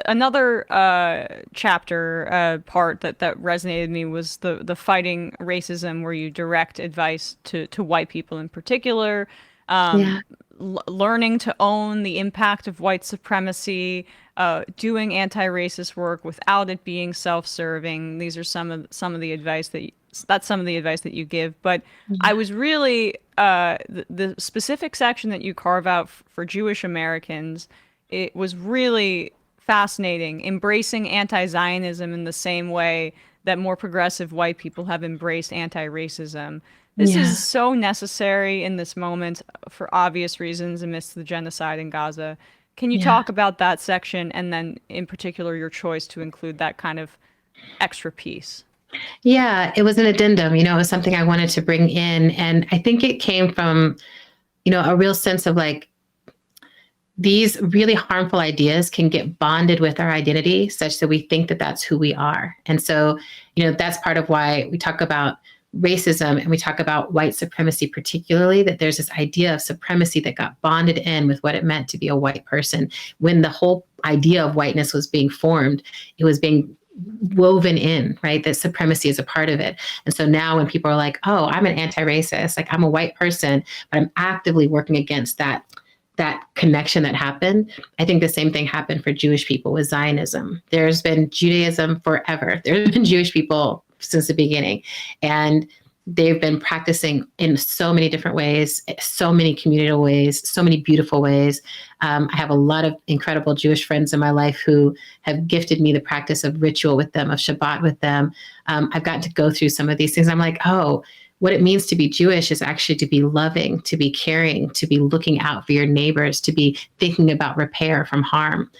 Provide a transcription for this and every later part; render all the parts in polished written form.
another chapter part that resonated with me was the fighting racism, where you direct advice to white people in particular, Yeah. learning to own the impact of white supremacy, doing anti-racist work without it being self-serving. These are some of the advice that's some of the advice that you give. But I Yeah. was really the specific section that you carve out for Jewish Americans. It was really fascinating, embracing anti-Zionism in the same way that more progressive white people have embraced anti-racism. This is Yeah. so necessary in this moment for obvious reasons amidst the genocide in Gaza. Can you Yeah. talk about that section and then, in particular, your choice to include that kind of extra piece? Yeah, it was an addendum, it was something I wanted to bring in. And I think it came from, a real sense of like these really harmful ideas can get bonded with our identity such that we think that that's who we are. And so, that's part of why we talk about racism and we talk about white supremacy, particularly that there's this idea of supremacy that got bonded in with what it meant to be a white person. When the whole idea of whiteness was being formed, it was being woven in, right? That supremacy is a part of it. And so now when people are like, oh, I'm an anti-racist, like I'm a white person, but I'm actively working against that connection that happened. I think the same thing happened for Jewish people with Zionism. There's been Judaism forever. There's been Jewish people since the beginning. And they've been practicing in so many different ways, so many communal ways, so many beautiful ways. I have a lot of incredible Jewish friends in my life who have gifted me the practice of ritual with them, of Shabbat with them. I've gotten to go through some of these things. I'm like, oh, what it means to be Jewish is actually to be loving, to be caring, to be looking out for your neighbors, to be thinking about repair from harm.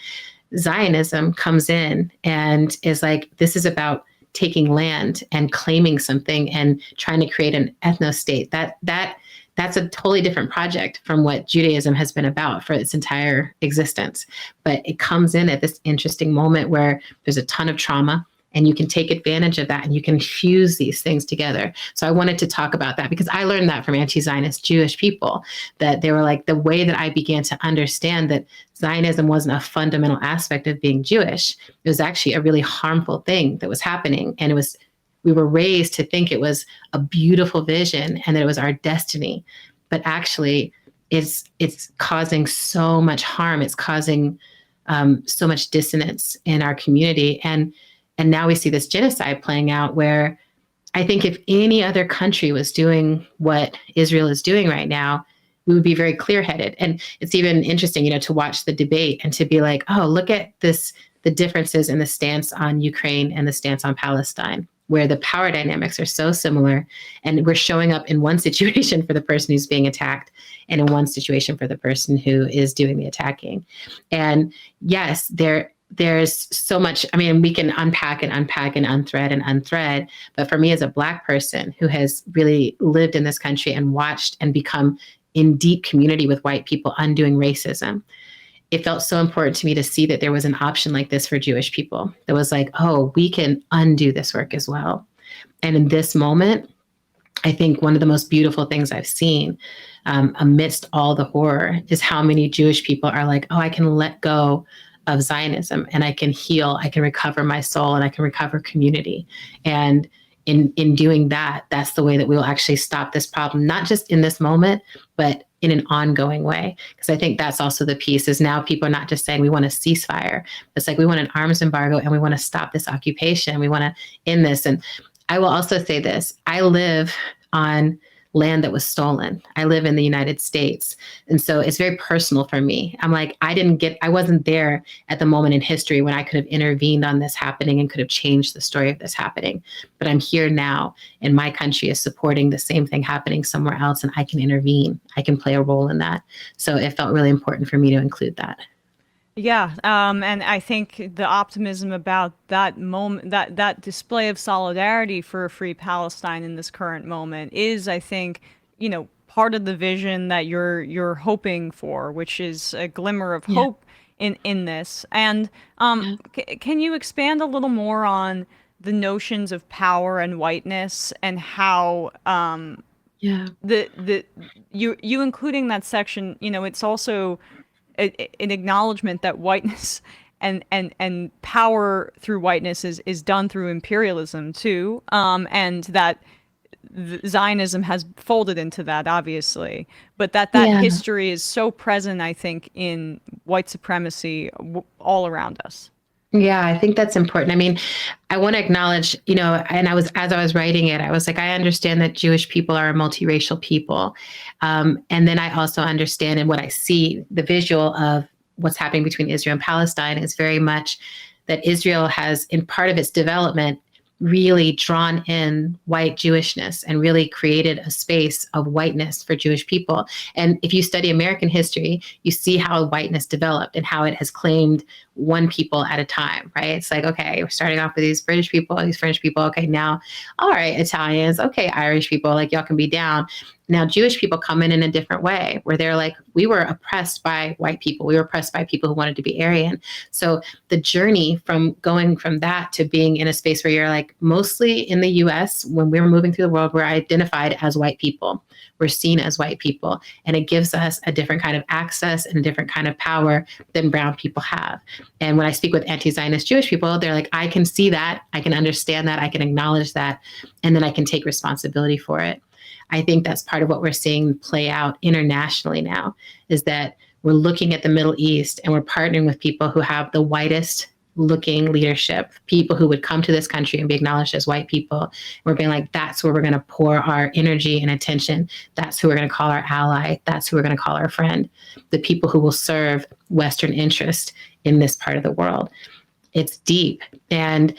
Zionism comes in and is like, this is about taking land and claiming something and trying to create an ethno state. That's a totally different project from what Judaism has been about for its entire existence. But it comes in at this interesting moment where there's a ton of trauma, and you can take advantage of that and you can fuse these things together. So I wanted to talk about that because I learned that from anti-Zionist Jewish people, that they were like, the way that I began to understand that Zionism wasn't a fundamental aspect of being Jewish. It was actually a really harmful thing that was happening. And we were raised to think it was a beautiful vision and that it was our destiny. But actually, it's causing so much harm. It's causing so much dissonance in our community. And now we see this genocide playing out where I think if any other country was doing what Israel is doing right now, we would be very clear headed. And it's even interesting, to watch the debate and to be like, oh, look at this, the differences in the stance on Ukraine and the stance on Palestine, where the power dynamics are so similar. And we're showing up in one situation for the person who's being attacked and in one situation for the person who is doing the attacking. And yes, there's so much. I mean, we can unpack and unpack and unthread and unthread. But for me, as a Black person who has really lived in this country and watched and become in deep community with white people undoing racism, it felt so important to me to see that there was an option like this for Jewish people that was like, oh, we can undo this work as well. And in this moment, I think one of the most beautiful things I've seen amidst all the horror is how many Jewish people are like, oh, I can let go of Zionism and I can heal, I can recover my soul, and I can recover community. And in doing that, that's the way that we will actually stop this problem, not just in this moment, but in an ongoing way. Because I think that's also the piece is now people are not just saying we want a ceasefire. It's like we want an arms embargo and we want to stop this occupation. We want to end this. And I will also say this. I live on land that was stolen. I live in the United States. And so it's very personal for me. I'm like, I wasn't there at the moment in history when I could have intervened on this happening and could have changed the story of this happening. But I'm here now, and my country is supporting the same thing happening somewhere else, and I can intervene. I can play a role in that. So it felt really important for me to include that. Yeah, and I think the optimism about that moment, that display of solidarity for a free Palestine in this current moment is, I think, part of the vision that you're hoping for, which is a glimmer of Yeah. hope in this. And Yeah. can you expand a little more on the notions of power and whiteness and how Yeah. the you including that section, it's also an acknowledgement that whiteness and power through whiteness is done through imperialism too, and that Zionism has folded into that, obviously, but that Yeah. history is so present, I think, in white supremacy all around us. Yeah, I think that's important. I mean, I want to acknowledge, and as I was writing it, I was like, I understand that Jewish people are a multiracial people. And then I also understand, and what I see, the visual of what's happening between Israel and Palestine is very much that Israel has, in part of its development, really drawn in white Jewishness and really created a space of whiteness for Jewish people. And if you study American history, you see how whiteness developed and how it has claimed one people at a time, right? It's like, okay, we're starting off with these British people, these French people. Okay, now, all right, Italians, okay, Irish people, like y'all can be down. Now, Jewish people come in a different way where they're like, we were oppressed by white people. We were oppressed by people who wanted to be Aryan. So the journey from going from that to being in a space where you're like, mostly in the US, when we were moving through the world, we're identified as white people. We're seen as white people. And it gives us a different kind of access and a different kind of power than brown people have. And when I speak with anti-Zionist Jewish people, they're like, I can see that, I can understand that, I can acknowledge that, and then I can take responsibility for it. I think that's part of what we're seeing play out internationally now, is that we're looking at the Middle East and we're partnering with people who have the whitest looking leadership, people who would come to this country and be acknowledged as white people. We're being like, that's where we're going to pour our energy and attention. That's who we're going to call our ally. That's who we're going to call our friend. The people who will serve Western interest in this part of the world. It's deep. And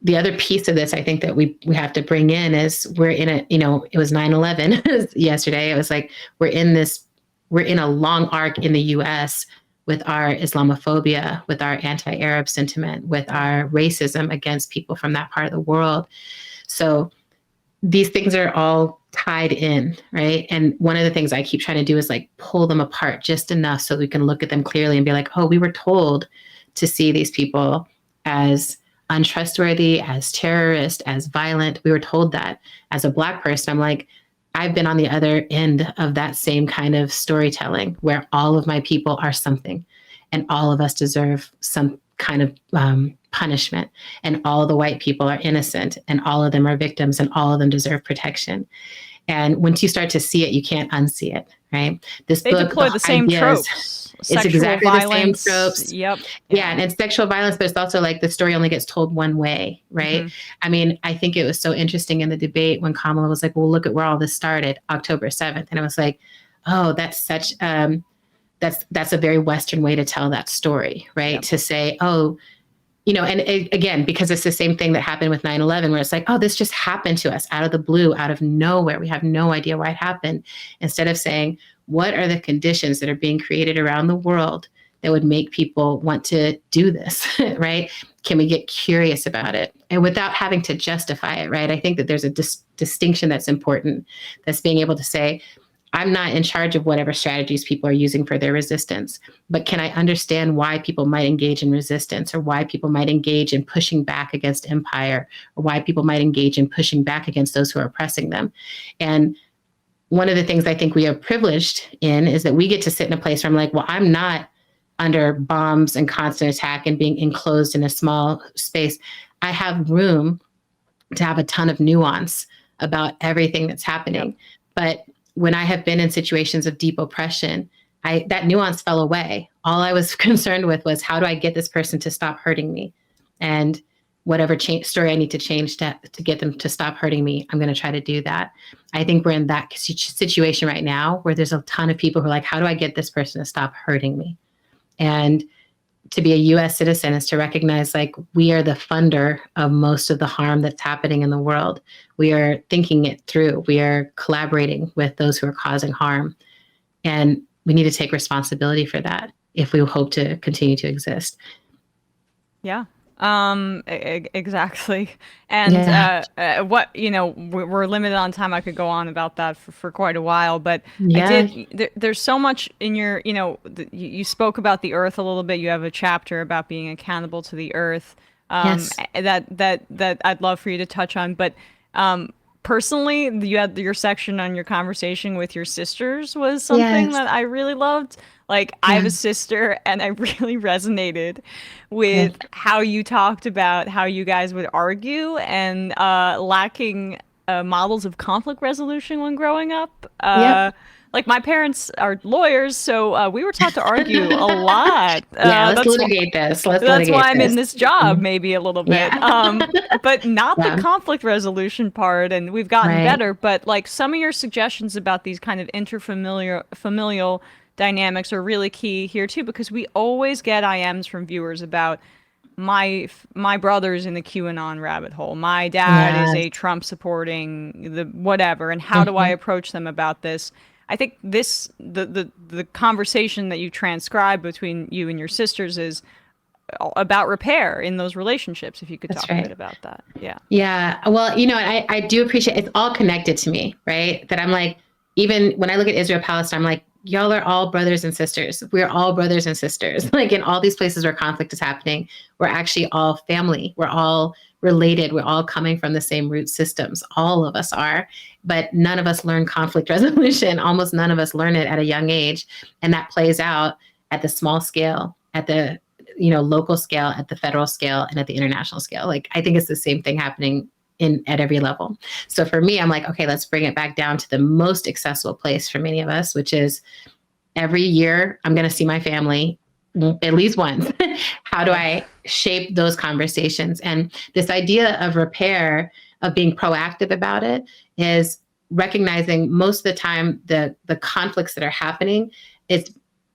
the other piece of this, I think that we have to bring in is we're in a, it was 9/11 yesterday. It was like, we're in a long arc in the US with our Islamophobia, with our anti-Arab sentiment, with our racism against people from that part of the world. So these things are all tied in, right? And one of the things I keep trying to do is like pull them apart just enough so we can look at them clearly and be like, oh, we were told to see these people as untrustworthy, as terrorist, as violent. We were told that. As a Black person, I'm like, I've been on the other end of that same kind of storytelling where all of my people are something and all of us deserve some kind of punishment, and all of the white people are innocent and all of them are victims and all of them deserve protection. And once you start to see it, you can't unsee it, right? This They book, deploy the the same ideas, tropes, it's sexual exactly the same violence. tropes. Yep. Yeah, Yeah. and it's sexual violence, but it's also like the story only gets told one way, right? Hmm. I mean, I think it was so interesting in the debate when Kamala was like, well, look at where all this started, October 7th. And I was like, oh, that's such, that's a very Western way to tell that story, right? Yep. To say, oh, and again, because it's the same thing that happened with 9/11, where it's like, oh, this just happened to us out of the blue, out of nowhere. We have no idea why it happened. Instead of saying, what are the conditions that are being created around the world that would make people want to do this, right? Can we get curious about it? And without having to justify it, right? I think that there's a distinction that's important, that's being able to say, I'm not in charge of whatever strategies people are using for their resistance, but can I understand why people might engage in resistance, or why people might engage in pushing back against empire, or why people might engage in pushing back against those who are oppressing them? And one of the things I think we are privileged in is that we get to sit in a place where I'm like, well, I'm not under bombs and constant attack and being enclosed in a small space. I have room to have a ton of nuance about everything that's Yep. happening. But when I have been in situations of deep oppression, that nuance fell away. All I was concerned with was, how do I get this person to stop hurting me? And whatever story I need to change to get them to stop hurting me, I'm going to try to do that. I think we're in that situation right now where there's a ton of people who are like, how do I get this person to stop hurting me? And to be a US citizen is to recognize, like, we are the funder of most of the harm that's happening in the world. We are thinking it through. We are collaborating with those who are causing harm. And we need to take responsibility for that if we hope to continue to exist. Yeah. Exactly. And Yeah. what, we're limited on time. I could go on about that for quite a while, but Yeah. there's so much in your, you spoke about the earth a little bit. You have a chapter about being accountable to the earth, Yes. that I'd love for you to touch on. But personally, you had your section on your conversation with your sisters was something Yes. that I really loved. Like, I have Yeah. a sister, and I really resonated with Good. how you talked about how you guys would argue and lacking models of conflict resolution when growing up. Yep. Like, my parents are lawyers, so we were taught to argue a lot. Yeah. Let's litigate this. Let's That's why litigate I'm in this. this job, maybe a little bit. Yeah. But not the Yeah. conflict resolution part, and we've gotten Right. better. But like some of your suggestions about these kind of familial dynamics are really key here too, because we always get IMs from viewers about my brother's in the QAnon rabbit hole. My dad is Yes. a Trump supporting the whatever, and how do I Mhm. approach them about this? I think the conversation that you transcribe between you and your sisters is about repair in those relationships. If you could That's talk a bit right. about that. Yeah. Yeah. Well, I do appreciate it's all connected to me, right? That I'm like, even when I look at Israel, Palestine, I'm like, y'all are all brothers and sisters. We're all brothers and sisters. Like in all these places where conflict is happening, we're actually all family. We're all related. We're all coming from the same root systems. All of us are, but none of us learn conflict resolution. Almost none of us learn it at a young age. And that plays out at the small scale, at the local scale, at the federal scale, and at the international scale. Like I think it's the same thing happening at every level. So for me, I'm like, okay, let's bring it back down to the most accessible place for many of us, which is every year I'm going to see my family at least once. How do I shape those conversations? And this idea of repair, of being proactive about it, is recognizing most of the time the conflicts that are happening, it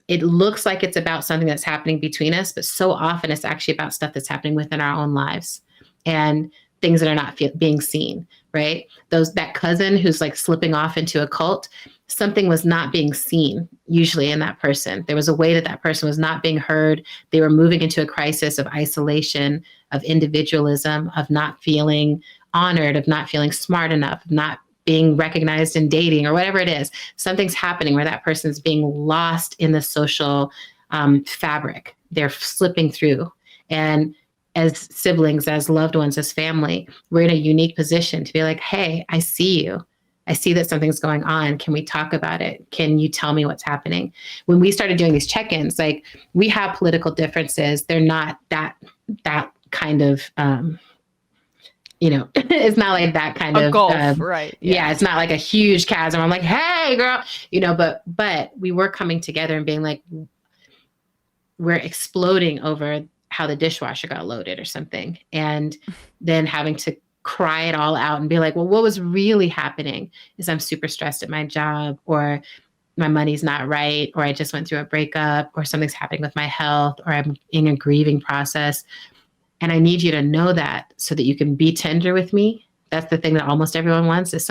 looks like it's about something that's happening between us, but so often it's actually about stuff that's happening within our own lives and things that are not being seen, right? That cousin who's like slipping off into a cult, something was not being seen usually in that person. There was a way that person was not being heard. They were moving into a crisis of isolation, of individualism, of not feeling honored, of not feeling smart enough, of not being recognized in dating or whatever it is. Something's happening where that person is being lost in the social fabric. They're slipping through. And as siblings, as loved ones, as family, we're in a unique position to be like, hey, I see you. I see that something's going on. Can we talk about it? Can you tell me what's happening? When we started doing these check-ins, like we have political differences. They're not that kind of, it's not like that kind A of, gulf, right? yeah, it's not like a huge chasm. I'm like, hey, girl, but we were coming together and being like, we're exploding over how the dishwasher got loaded or something. And then having to cry it all out and be like, well, what was really happening is I'm super stressed at my job, or my money's not right, or I just went through a breakup, or something's happening with my health, or I'm in a grieving process. And I need you to know that so that you can be tender with me. That's the thing that almost everyone wants, is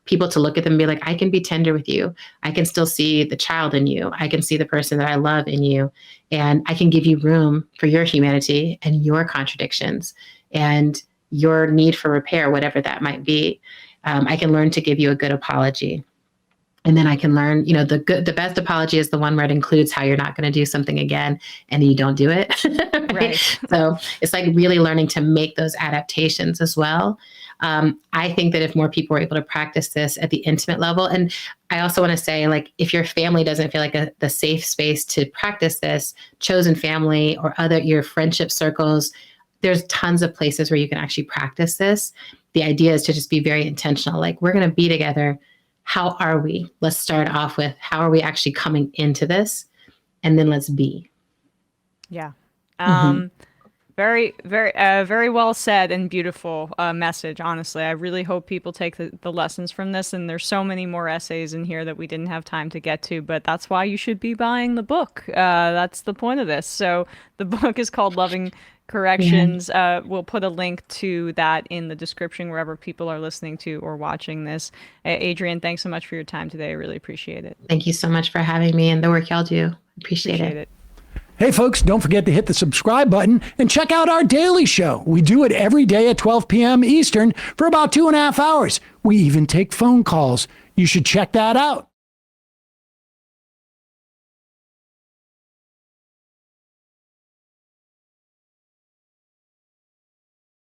people to look at them and be like, I can be tender with you. I can still see the child in you. I can see the person that I love in you. And I can give you room for your humanity and your contradictions and your need for repair, whatever that might be. I can learn to give you a good apology. And then I can learn, the best apology is the one where it includes how you're not going to do something again and you don't do it. Right. So it's like really learning to make those adaptations as well. I think that if more people were able to practice this at the intimate level, and I also want to say, like, if your family doesn't feel like the safe space to practice this, chosen family or your friendship circles, there's tons of places where you can actually practice this. The idea is to just be very intentional. Like, we're going to be together. How are we? Let's start off with, how are we actually coming into this? And then let's be. Yeah. Mm-hmm. Very, very, very well said and beautiful message. Honestly, I really hope people take the lessons from this. And there's so many more essays in here that we didn't have time to get to, but that's why you should be buying the book. That's the point of this. So the book is called Loving Corrections. Yeah. We'll put a link to that in the description wherever people are listening to or watching this. Adrienne, thanks so much for your time today. I really appreciate it. Thank you so much for having me and the work y'all do. Appreciate it. Hey, folks, don't forget to hit the subscribe button and check out our daily show. We do it every day at 12 p.m. Eastern for about 2.5 hours. We even take phone calls. You should check that out.